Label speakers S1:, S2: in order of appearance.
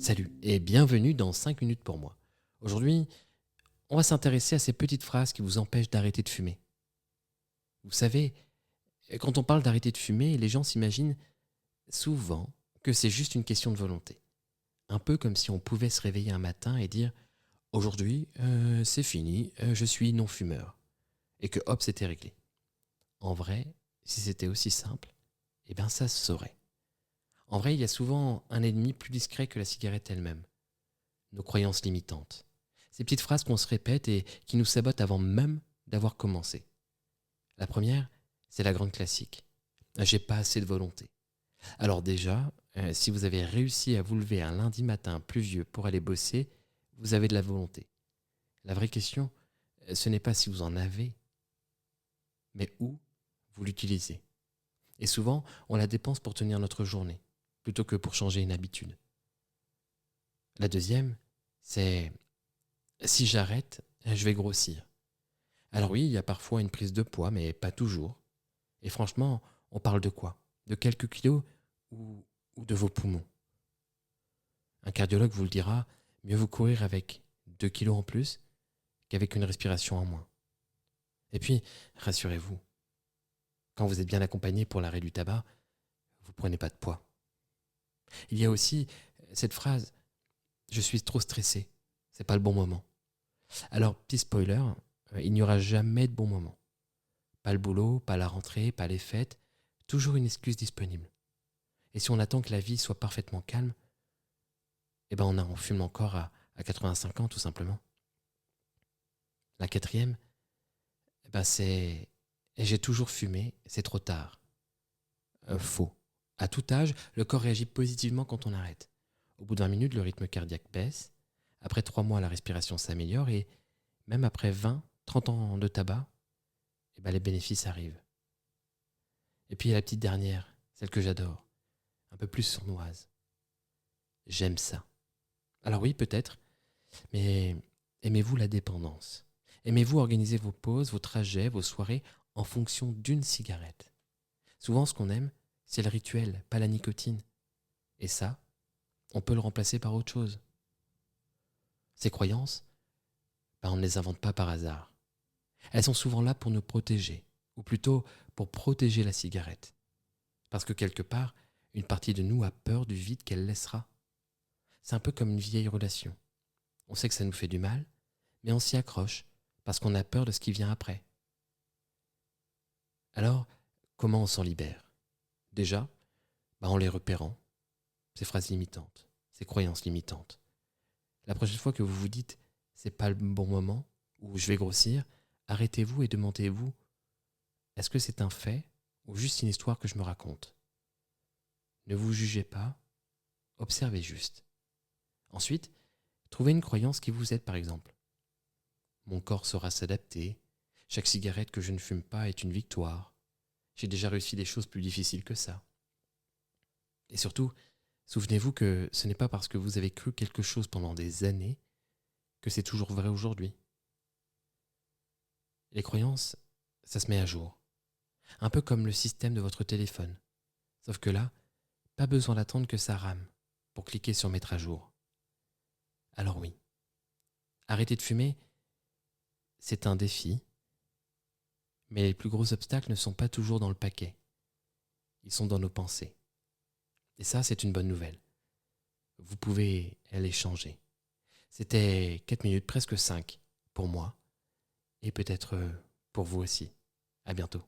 S1: Salut et bienvenue dans 5 minutes pour moi. Aujourd'hui, on va s'intéresser à ces petites phrases qui vous empêchent d'arrêter de fumer. Vous savez, quand on parle d'arrêter de fumer, les gens s'imaginent souvent que c'est juste une question de volonté. Un peu comme si on pouvait se réveiller un matin et dire aujourd'hui, c'est fini, je suis non-fumeur. Et que hop, c'était réglé. En vrai, si c'était aussi simple, eh bien ça se saurait. En vrai, il y a souvent un ennemi plus discret que la cigarette elle-même. Nos croyances limitantes. Ces petites phrases qu'on se répète et qui nous sabotent avant même d'avoir commencé. La première, c'est la grande classique. J'ai pas assez de volonté. Alors déjà, si vous avez réussi à vous lever un lundi matin pluvieux pour aller bosser, vous avez de la volonté. La vraie question, ce n'est pas si vous en avez, mais où vous l'utilisez. Et souvent, on la dépense pour tenir notre journée, plutôt que pour changer une habitude. La deuxième, c'est si j'arrête, je vais grossir. Alors oui, il y a parfois une prise de poids, mais pas toujours. Et franchement, on parle de quoi? De quelques kilos ou de vos poumons? Un cardiologue vous le dira, mieux vous courir avec 2 kilos en plus qu'avec une respiration en moins. Et puis, rassurez-vous, quand vous êtes bien accompagné pour l'arrêt du tabac, vous ne prenez pas de poids. Il y a aussi cette phrase, je suis trop stressé, c'est pas le bon moment. Alors, petit spoiler, il n'y aura jamais de bon moment. Pas le boulot, pas la rentrée, pas les fêtes, toujours une excuse disponible. Et si on attend que la vie soit parfaitement calme, eh ben on fume encore à 85 ans tout simplement. La quatrième, eh ben c'est j'ai toujours fumé, c'est trop tard. Faux. À tout âge, le corps réagit positivement quand on arrête. Au bout de 20 minutes, le rythme cardiaque baisse. Après 3 mois, la respiration s'améliore et même après 20, 30 ans de tabac, eh ben les bénéfices arrivent. Et puis il y a la petite dernière, celle que j'adore, un peu plus sournoise. J'aime ça. Alors oui, peut-être, mais aimez-vous la dépendance? Aimez-vous organiser vos pauses, vos trajets, vos soirées en fonction d'une cigarette? Souvent, ce qu'on aime, c'est le rituel, pas la nicotine. Et ça, on peut le remplacer par autre chose. Ces croyances, ben, on ne les invente pas par hasard. Elles sont souvent là pour nous protéger, ou plutôt pour protéger la cigarette. Parce que quelque part, une partie de nous a peur du vide qu'elle laissera. C'est un peu comme une vieille relation. On sait que ça nous fait du mal, mais on s'y accroche parce qu'on a peur de ce qui vient après. Alors, comment on s'en libère? Déjà, en les repérant, ces phrases limitantes, ces croyances limitantes. La prochaine fois que vous vous dites c'est pas le bon moment ou je vais grossir, arrêtez-vous et demandez-vous est-ce que c'est un fait ou juste une histoire que je me raconte? Ne vous jugez pas, observez juste. Ensuite, trouvez une croyance qui vous aide par exemple. Mon corps saura s'adapter. Chaque cigarette que je ne fume pas est une victoire. J'ai déjà réussi des choses plus difficiles que ça. Et surtout, souvenez-vous que ce n'est pas parce que vous avez cru quelque chose pendant des années que c'est toujours vrai aujourd'hui. Les croyances, ça se met à jour. Un peu comme le système de votre téléphone. Sauf que là, pas besoin d'attendre que ça rame pour cliquer sur mettre à jour. Alors oui, arrêter de fumer, c'est un défi, mais les plus gros obstacles ne sont pas toujours dans le paquet. Ils sont dans nos pensées. Et ça, c'est une bonne nouvelle. Vous pouvez les changer. C'était 4 minutes, presque 5 pour moi, et peut-être pour vous aussi. À bientôt.